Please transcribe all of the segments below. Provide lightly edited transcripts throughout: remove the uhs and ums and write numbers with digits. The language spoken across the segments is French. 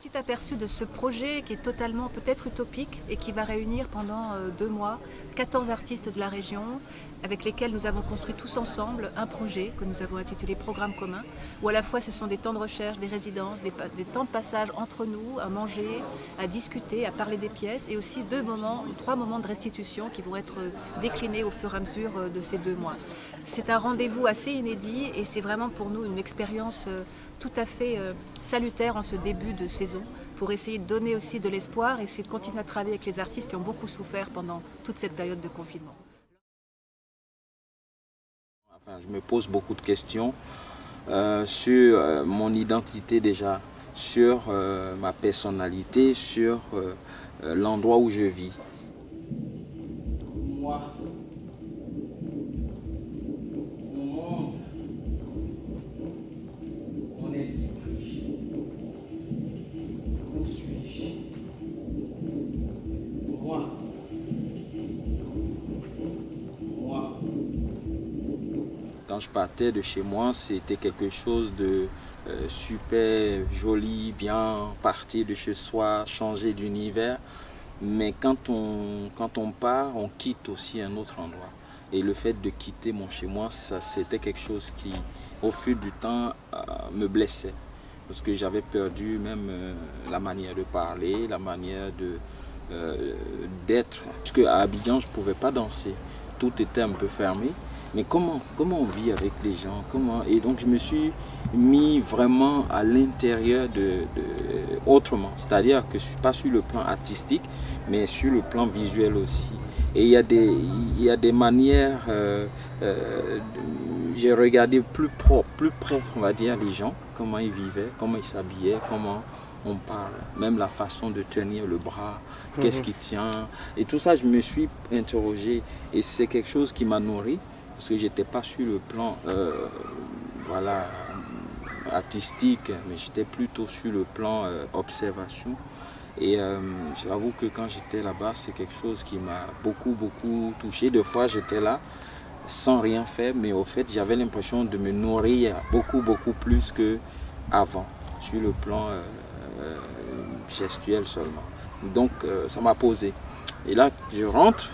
petit aperçu de ce projet qui est totalement peut-être utopique et qui va réunir pendant 2 mois 14 artistes de la région avec lesquels nous avons construit tous ensemble un projet que nous avons intitulé Programme commun, où à la fois ce sont des temps de recherche, des résidences, des temps de passage entre nous, à manger, à discuter, à parler des pièces, et aussi 3 moments de restitution qui vont être déclinés au fur et à mesure de ces 2 mois. C'est un rendez-vous assez inédit et c'est vraiment pour nous une expérience tout à fait salutaire en ce début de saison, pour essayer de donner aussi de l'espoir et essayer de continuer à travailler avec les artistes qui ont beaucoup souffert pendant toute cette période de confinement. Enfin, je me pose beaucoup de questions sur mon identité déjà, sur ma personnalité, sur l'endroit où je vis. Moi, mon monde, mon esprit, où suis-je? Moi, moi. Quand je partais de chez moi, c'était quelque chose de super joli, bien partir de chez soi, changer d'univers. Mais quand on part, on quitte aussi un autre endroit. Et le fait de quitter mon chez moi, ça c'était quelque chose qui, au fil du temps, me blessait. Parce que j'avais perdu même la manière de parler, la manière d'être. Parce qu'à Abidjan, je ne pouvais pas danser. Tout était un peu fermé. Mais comment on vit avec les gens, Et donc je me suis mis vraiment à l'intérieur autrement. C'est-à-dire que je ne suis pas sur le plan artistique, mais sur le plan visuel aussi. Et il y a des manières, j'ai regardé plus près, on va dire, les gens, comment ils vivaient, comment ils s'habillaient, comment on parle, même la façon de tenir le bras, qu'est-ce qui tient. Et tout ça, je me suis interrogé et c'est quelque chose qui m'a nourri. Parce que j'étais pas sur le plan artistique, mais j'étais plutôt sur le plan observation. Et j'avoue que quand j'étais là-bas, c'est quelque chose qui m'a beaucoup touché. Des fois, j'étais là sans rien faire, mais au fait, j'avais l'impression de me nourrir beaucoup plus qu'avant, sur le plan gestuel seulement. Donc, ça m'a posé. Et là, je rentre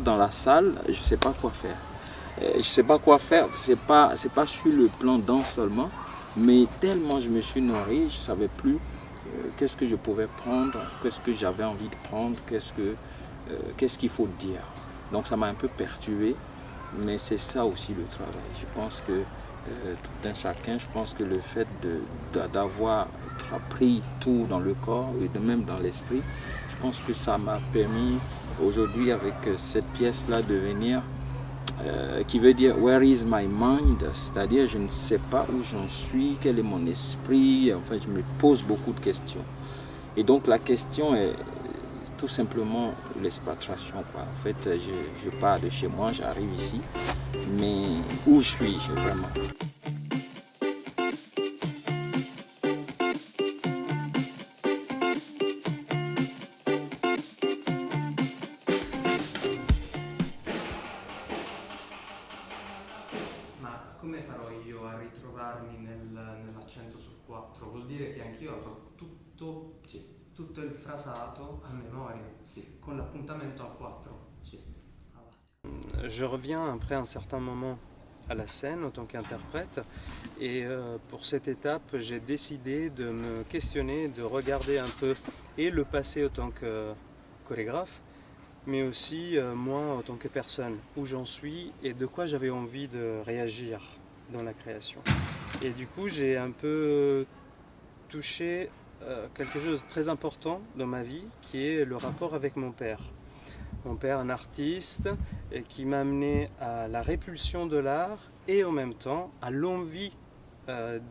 dans la salle, je ne sais pas quoi faire. Je ne sais pas quoi faire, c'est pas sur le plan danse seulement, mais tellement je me suis nourri, je ne savais plus qu'est-ce que je pouvais prendre, qu'est-ce que j'avais envie de prendre, qu'est-ce qu'il faut dire. Donc ça m'a un peu perturbé, mais c'est ça aussi le travail. Je pense que tout un chacun, je pense que le fait d'avoir pris tout dans le corps et de même dans l'esprit, je pense que ça m'a permis aujourd'hui avec cette pièce-là de venir qui veut dire Where is my mind? C'est-à-dire je ne sais pas où j'en suis, quel est mon esprit. Enfin, je me pose beaucoup de questions. Et donc la question est tout simplement l'expatriation. En fait, je pars de chez moi, j'arrive ici, mais où suis-je vraiment? Ma come farò io a ritrovarmi nell'accento sul 4? Vuol dire che anch'io avrò tutto il frasato a memoria, con l'appuntamento a 4. Je reviens après un certain moment à la scène en tant qu'interprète et pour cette étape j'ai décidé de me questionner, de regarder un peu et le passé en tant que chorégraphe, mais aussi moi en tant que personne, où j'en suis et de quoi j'avais envie de réagir dans la création. Et du coup j'ai un peu touché quelque chose de très important dans ma vie qui est le rapport avec mon père. Mon père, un artiste, qui m'a amené à la répulsion de l'art et en même temps à l'envie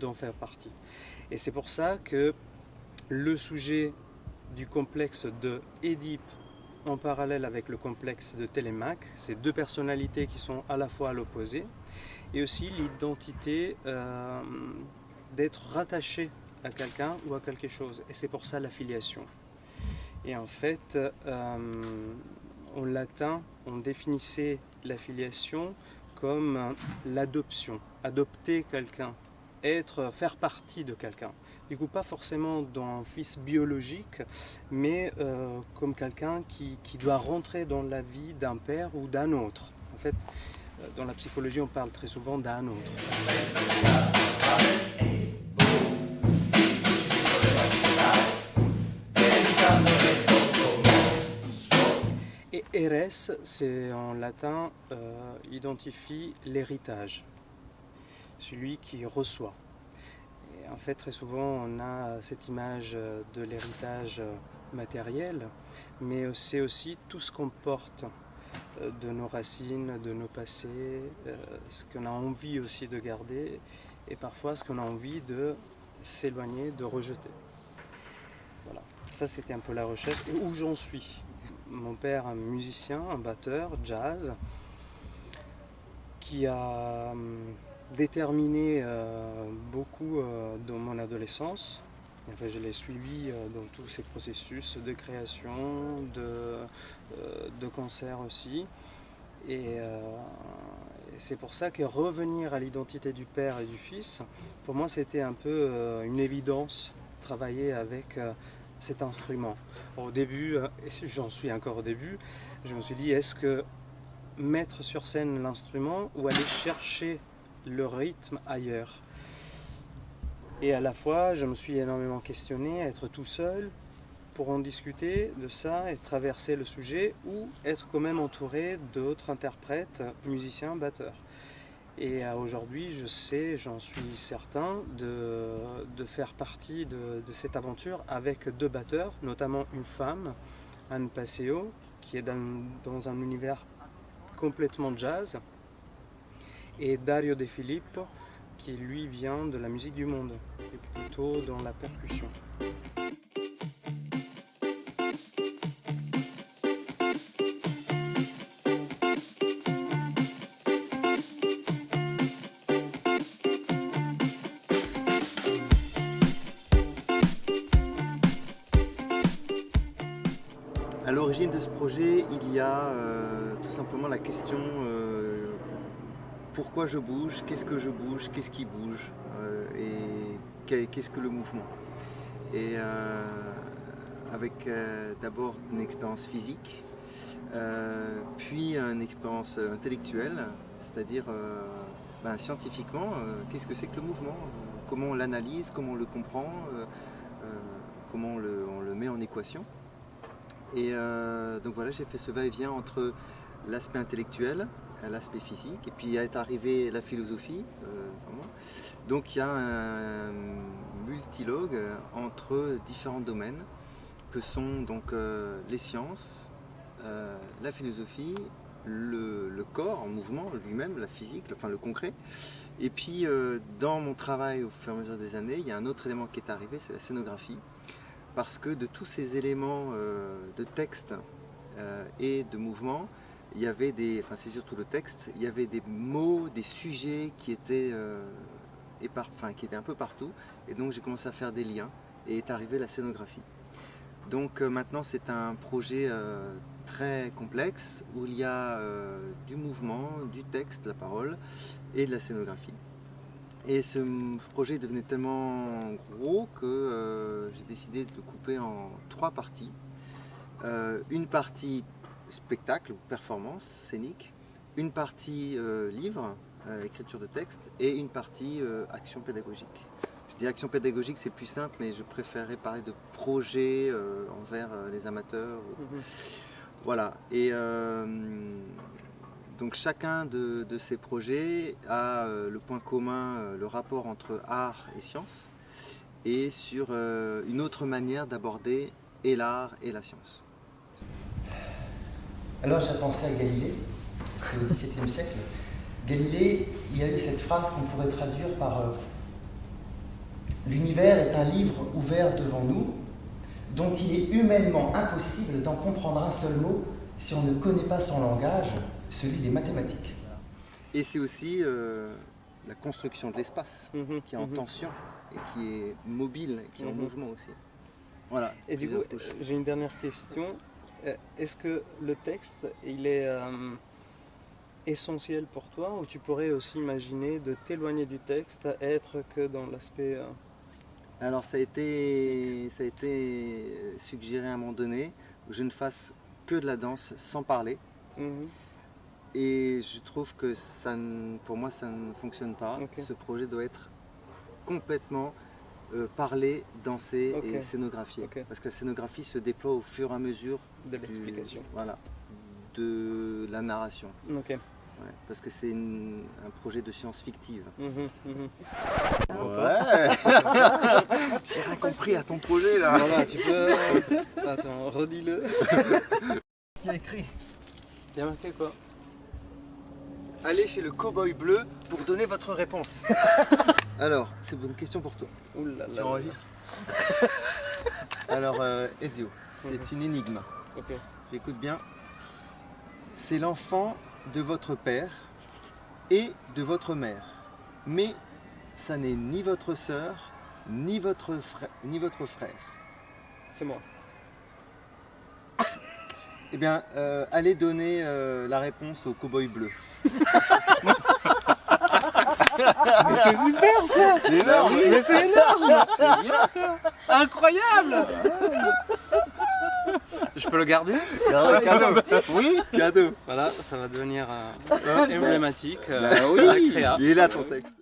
d'en faire partie. Et c'est pour ça que le sujet du complexe de Édipe en parallèle avec le complexe de Télémaque, ces deux personnalités qui sont à la fois à l'opposé, et aussi l'identité d'être rattaché à quelqu'un ou à quelque chose. Et c'est pour ça l'affiliation. Et en fait, en latin, on définissait l'affiliation comme l'adoption. Adopter quelqu'un, faire partie de quelqu'un. Du coup, pas forcément d'un fils biologique, mais comme quelqu'un qui doit rentrer dans la vie d'un père ou d'un autre. En fait, dans la psychologie, on parle très souvent d'un autre. Et eres, c'est en latin, identifie l'héritage, celui qui reçoit. Et en fait, très souvent, on a cette image de l'héritage matériel, mais c'est aussi tout ce qu'on porte de nos racines, de nos passés, ce qu'on a envie aussi de garder, et parfois ce qu'on a envie de s'éloigner, de rejeter. Voilà, ça c'était un peu la recherche, et où j'en suis. Mon père, un musicien, un batteur, jazz, qui a déterminé beaucoup dans mon adolescence. Enfin, je l'ai suivi dans tous ces processus de création, de concert aussi. Et c'est pour ça que revenir à l'identité du père et du fils, pour moi c'était un peu une évidence, travailler avec cet instrument. Au début, et j'en suis encore au début, je me suis dit, est-ce que mettre sur scène l'instrument ou aller chercher le rythme ailleurs? Et à la fois, je me suis énormément questionné à être tout seul pour en discuter de ça et traverser le sujet, ou être quand même entouré d'autres interprètes, musiciens, batteurs. Et aujourd'hui, je sais, j'en suis certain, de faire partie de cette aventure avec deux batteurs, notamment une femme, Anne Passeo, qui est dans un univers complètement jazz, et Dario De Filippo, qui lui vient de la musique du monde, et plutôt dans la percussion. À l'origine de ce projet, il y a tout simplement la question pourquoi je bouge, qu'est-ce que je bouge, qu'est-ce qui bouge et qu'est-ce que le mouvement. Et avec d'abord une expérience physique, puis une expérience intellectuelle, c'est-à-dire scientifiquement, qu'est-ce que c'est que le mouvement, comment on l'analyse, comment on le comprend, comment on le met en équation. Et donc voilà, j'ai fait ce va-et-vient entre l'aspect intellectuel, l'aspect physique, et puis est arrivée la philosophie. Donc il y a un multilogue entre différents domaines que sont donc les sciences, la philosophie, le corps en mouvement lui-même, la physique, enfin le concret. Et puis dans mon travail au fur et à mesure des années, il y a un autre élément qui est arrivé, c'est la scénographie. Parce que de tous ces éléments de texte et de mouvement, il y avait c'est surtout le texte, il y avait des mots, des sujets qui étaient, qui étaient un peu partout. Et donc j'ai commencé à faire des liens et est arrivée la scénographie. Donc maintenant c'est un projet très complexe où il y a du mouvement, du texte, la parole et de la scénographie. Et ce projet devenait tellement gros que j'ai décidé de le couper en 3 parties. Une partie spectacle ou performance scénique, une partie livre, écriture de texte, et une partie action pédagogique. Je dis action pédagogique, c'est plus simple, mais je préférerais parler de projet envers les amateurs. Voilà. Et donc chacun de ces projets a le point commun, le rapport entre art et science, et sur une autre manière d'aborder et l'art et la science. Alors j'ai pensé à Galilée, c'est au XVIIe siècle. Galilée, il y a eu cette phrase qu'on pourrait traduire par l'univers est un livre ouvert devant nous, dont il est humainement impossible d'en comprendre un seul mot si on ne connaît pas son langage, celui des mathématiques. Et c'est aussi la construction de l'espace qui est en tension et qui est mobile, qui est en mouvement aussi. Voilà. Et du coup, j'ai une dernière question. Est-ce que le texte, il est essentiel pour toi, ou tu pourrais aussi imaginer de t'éloigner du texte, être que dans l'aspect... Alors ça a été suggéré à un moment donné que je ne fasse que de la danse sans parler. Et je trouve que pour moi ça ne fonctionne pas. Ce projet doit être complètement parlé, dansé et scénographié. Parce que la scénographie se déploie au fur et à mesure de l'explication. Voilà, de la narration. Ouais, parce que c'est un projet de science fictive. Ouais. J'ai rien compris à ton projet là. Voilà, tu peux... Attends, redis-le. Qu'est-ce qu'il y a écrit? Il y a marqué quoi? Allez chez le cow-boy bleu pour donner votre réponse. Alors, c'est une question pour toi. Oulala. Tu enregistres? Alors, Ezio, c'est une énigme. J'écoute bien. C'est l'enfant de votre père et de votre mère. Mais ça n'est ni votre sœur, ni votre frère. C'est moi. Eh bien, allez donner la réponse au cow-boy bleu. Mais c'est super ça! C'est énorme! Mais c'est énorme! C'est bien ça! Incroyable! Je peux le garder? Cadeau! Oui! Cadeau! Voilà, ça va devenir emblématique. Oui. Créa. Il est là ton texte.